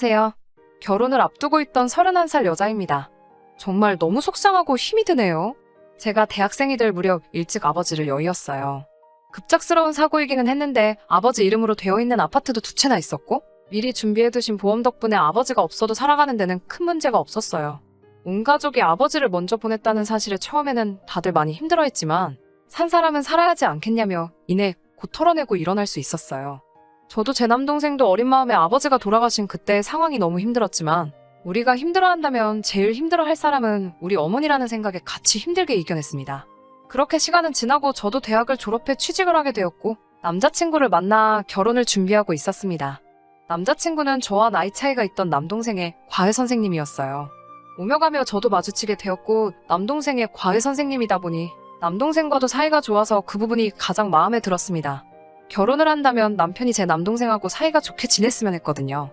안녕하세요. 결혼을 앞두고 있던 31살 여자입니다. 정말 너무 속상하고 힘이 드네요. 제가 대학생이 될 무렵 일찍 아버지를 여의었어요. 급작스러운 사고이기는 했는데 아버지 이름으로 되어 있는 아파트도 두 채나 있었고 미리 준비해두신 보험 덕분에 아버지가 없어도 살아가는 데는 큰 문제가 없었어요. 온 가족이 아버지를 먼저 보냈다는 사실에 처음에는 다들 많이 힘들어했지만 산 사람은 살아야 하지 않겠냐며 이내 곧 털어내고 일어날 수 있었어요. 저도 제 남동생도 어린 마음에 아버지가 돌아가신 그때의 상황이 너무 힘들었지만 우리가 힘들어한다면 제일 힘들어할 사람은 우리 어머니라는 생각에 같이 힘들게 이겨냈습니다. 그렇게 시간은 지나고 저도 대학을 졸업해 취직을 하게 되었고 남자친구를 만나 결혼을 준비하고 있었습니다. 남자친구는 저와 나이 차이가 있던 남동생의 과외 선생님이었어요. 오며 가며 저도 마주치게 되었고 남동생의 과외 선생님이다 보니 남동생과도 사이가 좋아서 그 부분이 가장 마음에 들었습니다. 결혼을 한다면 남편이 제 남동생하고 사이가 좋게 지냈으면 했거든요.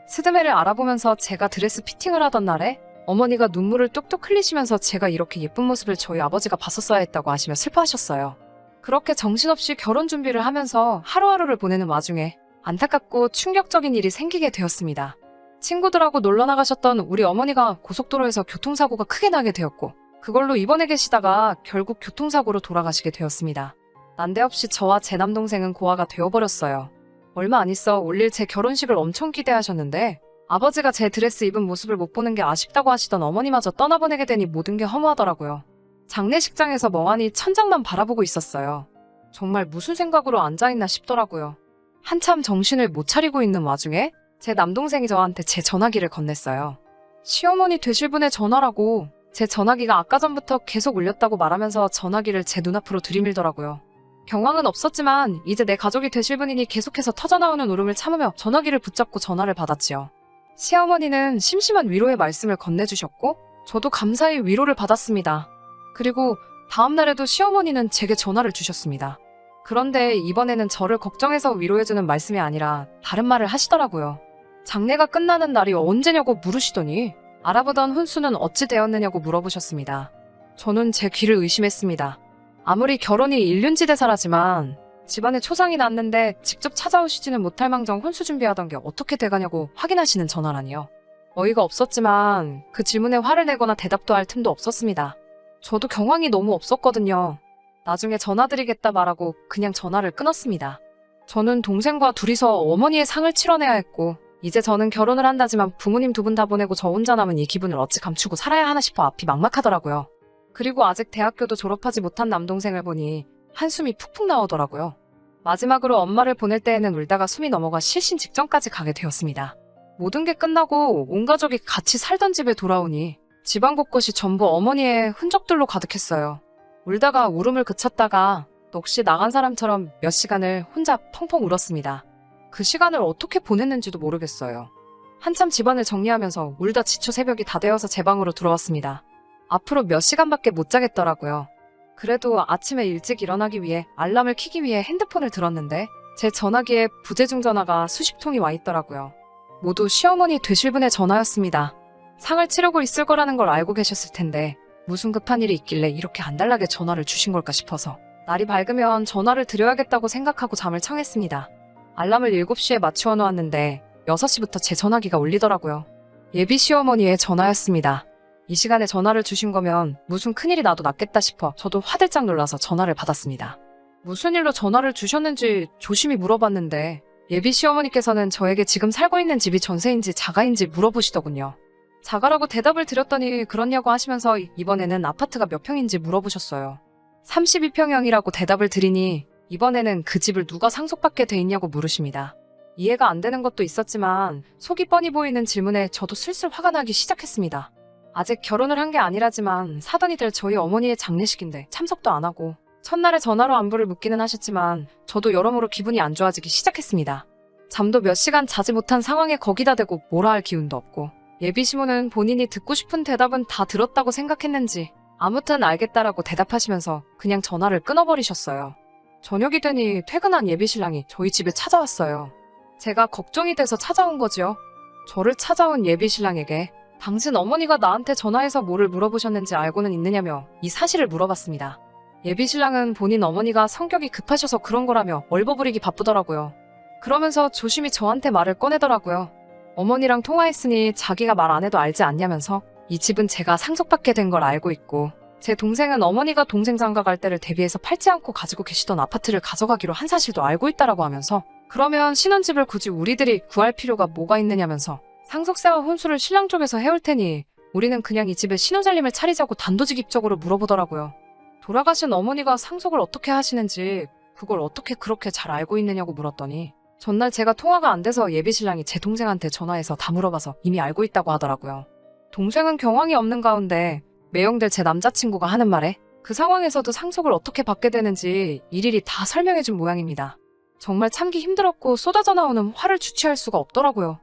스드메를 알아보면서 제가 드레스 피팅을 하던 날에 어머니가 눈물을 뚝뚝 흘리시면서 제가 이렇게 예쁜 모습을 저희 아버지가 봤었어야 했다고 하시며 슬퍼하셨어요. 그렇게 정신없이 결혼 준비를 하면서 하루하루를 보내는 와중에 안타깝고 충격적인 일이 생기게 되었습니다. 친구들하고 놀러 나가셨던 우리 어머니가 고속도로에서 교통사고가 크게 나게 되었고 그걸로 입원해 계시다가 결국 교통사고로 돌아가시게 되었습니다. 난데없이 저와 제 남동생은 고아가 되어버렸어요. 얼마 안 있어 올릴 제 결혼식을 엄청 기대하셨는데 아버지가 제 드레스 입은 모습을 못 보는 게 아쉽다고 하시던 어머니마저 떠나보내게 되니 모든 게 허무하더라고요. 장례식장에서 멍하니 천장만 바라보고 있었어요. 정말 무슨 생각으로 앉아있나 싶더라고요. 한참 정신을 못 차리고 있는 와중에 제 남동생이 저한테 제 전화기를 건넸어요. 시어머니 되실 분의 전화라고. 제 전화기가 아까 전부터 계속 울렸다고 말하면서 전화기를 제 눈앞으로 들이밀더라고요. 경황은 없었지만 이제 내 가족이 되실 분이니 계속해서 터져나오는 울음을 참으며 전화기를 붙잡고 전화를 받았지요. 시어머니는 심심한 위로의 말씀을 건네주셨고 저도 감사히 위로를 받았습니다. 그리고 다음날에도 시어머니는 제게 전화를 주셨습니다. 그런데 이번에는 저를 걱정해서 위로해주는 말씀이 아니라 다른 말을 하시더라고요. 장례가 끝나는 날이 언제냐고 물으시더니 알아보던 혼수는 어찌 되었느냐고 물어보셨습니다. 저는 제 귀를 의심했습니다. 아무리 결혼이 일륜지대사라지만 집안에 초상이 났는데 직접 찾아오시지는 못할 망정 혼수 준비하던 게 어떻게 돼가냐고 확인하시는 전화라니요. 어이가 없었지만 그 질문에 화를 내거나 대답도 할 틈도 없었습니다. 저도 경황이 너무 없었거든요. 나중에 전화드리겠다 말하고 그냥 전화를 끊었습니다. 저는 동생과 둘이서 어머니의 상을 치러내야 했고 이제 저는 결혼을 한다지만 부모님 두 분 다 보내고 저 혼자 남은 이 기분을 어찌 감추고 살아야 하나 싶어 앞이 막막하더라고요. 그리고 아직 대학교도 졸업하지 못한 남동생을 보니 한숨이 푹푹 나오더라고요. 마지막으로 엄마를 보낼 때에는 울다가 숨이 넘어가 실신 직전까지 가게 되었습니다. 모든 게 끝나고 온 가족이 같이 살던 집에 돌아오니 집안 곳곳이 전부 어머니의 흔적들로 가득했어요. 울다가 울음을 그쳤다가 넋이 나간 사람처럼 몇 시간을 혼자 펑펑 울었습니다. 그 시간을 어떻게 보냈는지도 모르겠어요. 한참 집안을 정리하면서 울다 지쳐 새벽이 다 되어서 제 방으로 들어왔습니다. 앞으로 몇 시간밖에 못 자겠더라고요. 그래도 아침에 일찍 일어나기 위해 알람을 켜기 위해 핸드폰을 들었는데 제 전화기에 부재중 전화가 수십 통이 와 있더라고요. 모두 시어머니 되실 분의 전화였습니다. 상을 치르고 있을 거라는 걸 알고 계셨을 텐데 무슨 급한 일이 있길래 이렇게 안달나게 전화를 주신 걸까 싶어서 날이 밝으면 전화를 드려야겠다고 생각하고 잠을 청했습니다. 알람을 7시에 맞추어 놓았는데 6시부터 제 전화기가 울리더라고요. 예비 시어머니의 전화였습니다. 이 시간에 전화를 주신 거면 무슨 큰일이 나도 낫겠다 싶어 저도 화들짝 놀라서 전화를 받았습니다. 무슨 일로 전화를 주셨는지 조심히 물어봤는데 예비 시어머니께서는 저에게 지금 살고 있는 집이 전세인지 자가인지 물어보시더군요. 자가라고 대답을 드렸더니 그렇냐고 하시면서 이번에는 아파트가 몇 평인지 물어보셨어요. 32평형이라고 대답을 드리니 이번에는 그 집을 누가 상속받게 돼 있냐고 물으십니다. 이해가 안 되는 것도 있었지만 속이 뻔히 보이는 질문에 저도 슬슬 화가 나기 시작했습니다. 아직 결혼을 한 게 아니라지만 사돈이 될 저희 어머니의 장례식인데 참석도 안 하고 첫날에 전화로 안부를 묻기는 하셨지만 저도 여러모로 기분이 안 좋아지기 시작했습니다. 잠도 몇 시간 자지 못한 상황에 거기다 대고 뭐라 할 기운도 없고 예비 시모는 본인이 듣고 싶은 대답은 다 들었다고 생각했는지 아무튼 알겠다라고 대답하시면서 그냥 전화를 끊어버리셨어요. 저녁이 되니 퇴근한 예비 신랑이 저희 집에 찾아왔어요. 제가 걱정이 돼서 찾아온 거지요. 저를 찾아온 예비 신랑에게 당신 어머니가 나한테 전화해서 뭐를 물어보셨는지 알고는 있느냐며 이 사실을 물어봤습니다. 예비 신랑은 본인 어머니가 성격이 급하셔서 그런 거라며 얼버무리기 바쁘더라고요. 그러면서 조심히 저한테 말을 꺼내더라고요. 어머니랑 통화했으니 자기가 말 안 해도 알지 않냐면서 이 집은 제가 상속받게 된 걸 알고 있고 제 동생은 어머니가 동생 장가 갈 때를 대비해서 팔지 않고 가지고 계시던 아파트를 가져가기로 한 사실도 알고 있다라고 하면서 그러면 신혼집을 굳이 우리들이 구할 필요가 뭐가 있느냐면서 상속세와 혼수를 신랑 쪽에서 해올 테니 우리는 그냥 이 집에 신혼살림을 차리자고 단도직입적으로 물어보더라고요. 돌아가신 어머니가 상속을 어떻게 하시는지 그걸 어떻게 그렇게 잘 알고 있느냐고 물었더니 전날 제가 통화가 안 돼서 예비신랑이 제 동생한테 전화해서 다 물어봐서 이미 알고 있다고 하더라고요. 동생은 경황이 없는 가운데 매형될 제 남자친구가 하는 말에 그 상황에서도 상속을 어떻게 받게 되는지 일일이 다 설명해준 모양입니다. 정말 참기 힘들었고 쏟아져 나오는 화를 주체할 수가 없더라고요.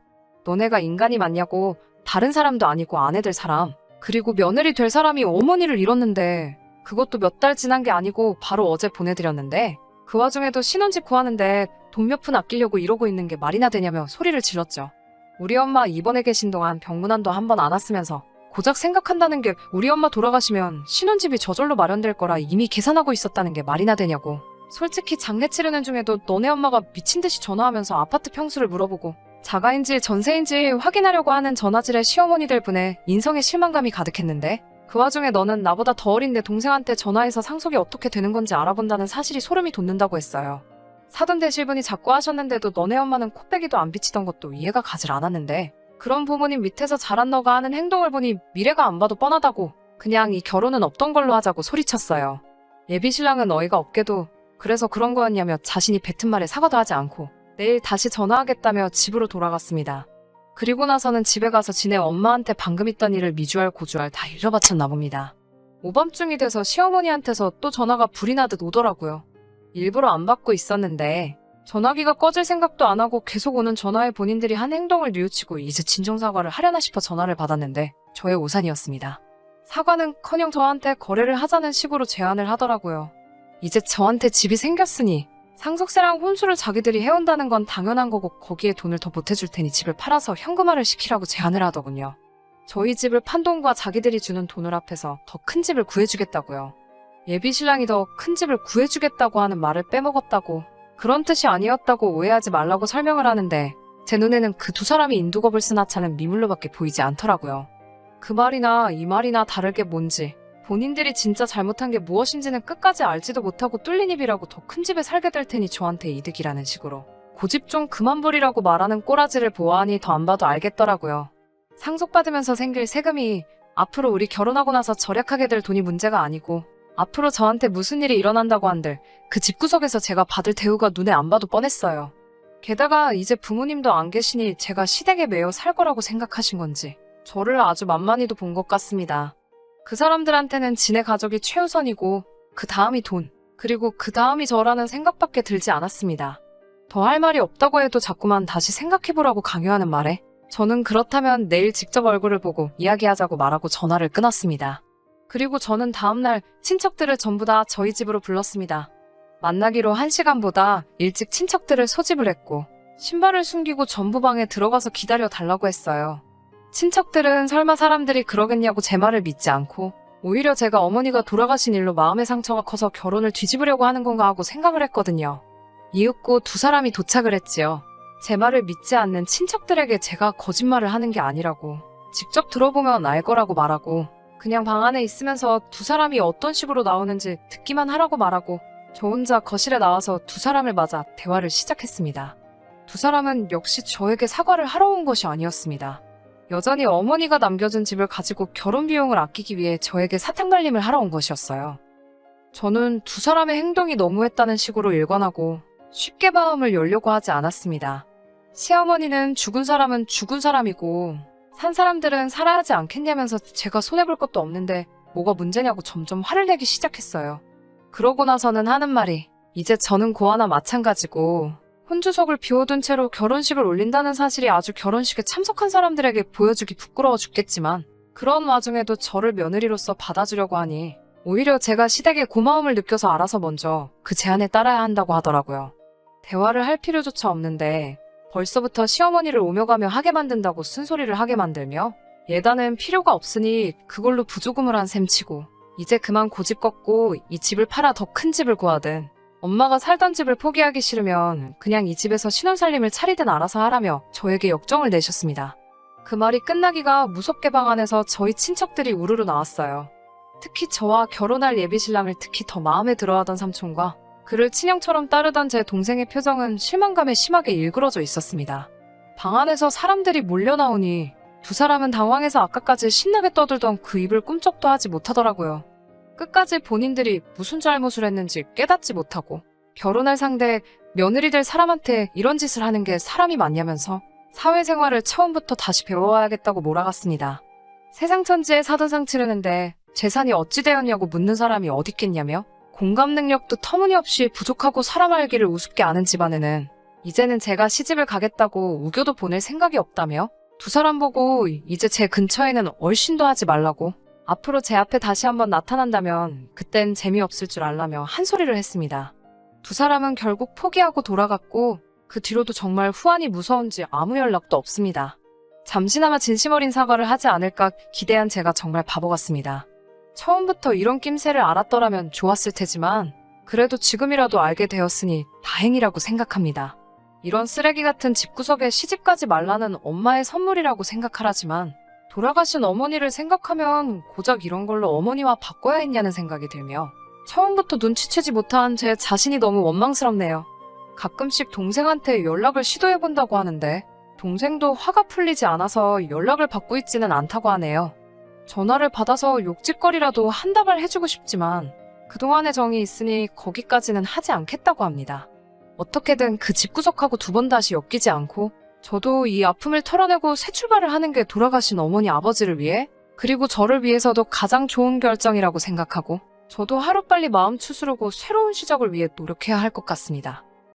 너네가 인간이 맞냐고 다른 사람도 아니고 아내 될 사람 그리고 며느리 될 사람이 어머니를 잃었는데 그것도 몇 달 지난 게 아니고 바로 어제 보내드렸는데 그 와중에도 신혼집 구하는데 돈 몇 푼 아끼려고 이러고 있는 게 말이나 되냐며 소리를 질렀죠. 우리 엄마 입원해 계신 동안 병문안도 한 번 안 왔으면서 고작 생각한다는 게 우리 엄마 돌아가시면 신혼집이 저절로 마련될 거라 이미 계산하고 있었다는 게 말이나 되냐고. 솔직히 장례 치르는 중에도 너네 엄마가 미친 듯이 전화하면서 아파트 평수를 물어보고 자가인지 전세인지 확인하려고 하는 전화질에 시어머니들 분에 인성에 실망감이 가득했는데 그 와중에 너는 나보다 더 어린 내 동생한테 전화해서 상속이 어떻게 되는 건지 알아본다는 사실이 소름이 돋는다고 했어요. 사돈 되실 분이 자꾸 하셨는데도 너네 엄마는 코빼기도 안 비치던 것도 이해가 가질 않았는데 그런 부모님 밑에서 자란 너가 하는 행동을 보니 미래가 안 봐도 뻔하다고 그냥 이 결혼은 없던 걸로 하자고 소리쳤어요. 예비신랑은 어이가 없게도 그래서 그런 거였냐며 자신이 뱉은 말에 사과도 하지 않고 내일 다시 전화하겠다며 집으로 돌아갔습니다. 그리고 나서는 집에 가서 지네 엄마한테 방금 있던 일을 미주알 고주알 다 일러바쳤나 봅니다. 오밤중이 돼서 시어머니한테서 또 전화가 불이 나듯 오더라고요. 일부러 안 받고 있었는데 전화기가 꺼질 생각도 안 하고 계속 오는 전화에 본인들이 한 행동을 뉘우치고 이제 진정사과를 하려나 싶어 전화를 받았는데 저의 오산이었습니다. 사과는커녕 저한테 거래를 하자는 식으로 제안을 하더라고요. 이제 저한테 집이 생겼으니 상속세랑 혼수를 자기들이 해온다는 건 당연한 거고 거기에 돈을 더 보태줄 테니 집을 팔아서 현금화를 시키라고 제안을 하더군요. 저희 집을 판 돈과 자기들이 주는 돈을 합해서 더 큰 집을 구해주겠다고요. 예비신랑이 더 큰 집을 구해주겠다고 하는 말을 빼먹었다고 그런 뜻이 아니었다고 오해하지 말라고 설명을 하는데 제 눈에는 그 두 사람이 인두겁을 쓴 하찮은 미물로밖에 보이지 않더라고요. 그 말이나 이 말이나 다를 게 뭔지 본인들이 진짜 잘못한 게 무엇인지는 끝까지 알지도 못하고 뚫린 입이라고 더 큰 집에 살게 될 테니 저한테 이득이라는 식으로 고집 좀 그만 부리라고 말하는 꼬라지를 보아하니 더 안 봐도 알겠더라고요. 상속받으면서 생길 세금이 앞으로 우리 결혼하고 나서 절약하게 될 돈이 문제가 아니고 앞으로 저한테 무슨 일이 일어난다고 한들 그 집구석에서 제가 받을 대우가 눈에 안 봐도 뻔했어요. 게다가 이제 부모님도 안 계시니 제가 시댁에 매여 살 거라고 생각하신 건지 저를 아주 만만히도 본 것 같습니다. 그 사람들한테는 지네 가족이 최우선이고 그 다음이 돈, 그리고 그 다음이 저라는 생각밖에 들지 않았습니다. 더 할 말이 없다고 해도 자꾸만 다시 생각해보라고 강요하는 말에 저는 그렇다면 내일 직접 얼굴을 보고 이야기하자고 말하고 전화를 끊었습니다. 그리고 저는 다음날 친척들을 전부 다 저희 집으로 불렀습니다. 만나기로 1시간보다 일찍 친척들을 소집을 했고 신발을 숨기고 전부 방에 들어가서 기다려달라고 했어요. 친척들은 설마 사람들이 그러겠냐고 제 말을 믿지 않고 오히려 제가 어머니가 돌아가신 일로 마음의 상처가 커서 결혼을 뒤집으려고 하는 건가 하고 생각을 했거든요. 이윽고 두 사람이 도착을 했지요. 제 말을 믿지 않는 친척들에게 제가 거짓말을 하는 게 아니라고 직접 들어보면 알 거라고 말하고 그냥 방 안에 있으면서 두 사람이 어떤 식으로 나오는지 듣기만 하라고 말하고 저 혼자 거실에 나와서 두 사람을 맞아 대화를 시작했습니다. 두 사람은 역시 저에게 사과를 하러 온 것이 아니었습니다. 여전히 어머니가 남겨준 집을 가지고 결혼 비용을 아끼기 위해 저에게 사탕발림을 하러 온 것이었어요. 저는 두 사람의 행동이 너무했다는 식으로 일관하고 쉽게 마음을 열려고 하지 않았습니다. 시어머니는 죽은 사람은 죽은 사람이고 산 사람들은 살아야 하지 않겠냐면서 제가 손해볼 것도 없는데 뭐가 문제냐고 점점 화를 내기 시작했어요. 그러고 나서는 하는 말이 이제 저는 고아나 마찬가지고 혼주석을 비워둔 채로 결혼식을 올린다는 사실이 아주 결혼식에 참석한 사람들에게 보여주기 부끄러워 죽겠지만 그런 와중에도 저를 며느리로서 받아주려고 하니 오히려 제가 시댁에 고마움을 느껴서 알아서 먼저 그 제안에 따라야 한다고 하더라고요. 대화를 할 필요조차 없는데 벌써부터 시어머니를 오며가며 하게 만든다고 쓴소리를 하게 만들며 예단은 필요가 없으니 그걸로 부조금을 한 셈 치고 이제 그만 고집 꺾고 이 집을 팔아 더 큰 집을 구하든 엄마가 살던 집을 포기하기 싫으면 그냥 이 집에서 신혼살림을 차리든 알아서 하라며 저에게 역정을 내셨습니다. 그 말이 끝나기가 무섭게 방 안에서 저희 친척들이 우르르 나왔어요. 특히 저와 결혼할 예비신랑을 특히 더 마음에 들어하던 삼촌과 그를 친형처럼 따르던 제 동생의 표정은 실망감에 심하게 일그러져 있었습니다. 방 안에서 사람들이 몰려나오니 두 사람은 당황해서 아까까지 신나게 떠들던 그 입을 꿈쩍도 하지 못하더라고요. 끝까지 본인들이 무슨 잘못을 했는지 깨닫지 못하고 결혼할 상대, 며느리 될 사람한테 이런 짓을 하는 게 사람이 맞냐면서 사회생활을 처음부터 다시 배워와야겠다고 몰아갔습니다. 세상천지에 사돈상 치르는데 재산이 어찌 되었냐고 묻는 사람이 어딨겠냐며 공감 능력도 터무니없이 부족하고 사람 알기를 우습게 아는 집안에는 이제는 제가 시집을 가겠다고 우겨도 보낼 생각이 없다며 두 사람 보고 이제 제 근처에는 얼씬도 하지 말라고 앞으로 제 앞에 다시 한번 나타난다면 그땐 재미없을 줄 알라며 한 소리를 했습니다. 두 사람은 결국 포기하고 돌아갔고 그 뒤로도 정말 후환이 무서운지 아무 연락도 없습니다. 잠시나마 진심 어린 사과를 하지 않을까 기대한 제가 정말 바보 같습니다. 처음부터 이런 낌새를 알았더라면 좋았을 테지만 그래도 지금이라도 알게 되었으니 다행이라고 생각합니다. 이런 쓰레기 같은 집구석에 시집가지 말라는 엄마의 선물이라고 생각하라지만 돌아가신 어머니를 생각하면 고작 이런 걸로 어머니와 바꿔야 했냐는 생각이 들며 처음부터 눈치채지 못한 제 자신이 너무 원망스럽네요. 가끔씩 동생한테 연락을 시도해본다고 하는데 동생도 화가 풀리지 않아서 연락을 받고 있지는 않다고 하네요. 전화를 받아서 욕짓거리라도 한 다발 해주고 싶지만 그동안의 정이 있으니 거기까지는 하지 않겠다고 합니다. 어떻게든 그 집구석하고 두 번 다시 엮이지 않고 저도 이 아픔을 털어내고 새 출발을 하는 게 돌아가신 어머니 아버지를 위해 그리고 저를 위해서도 가장 좋은 결정이라고 생각하고 저도 하루빨리 마음 추스르고 새로운 시작을 위해 노력해야 할 것 같습니다.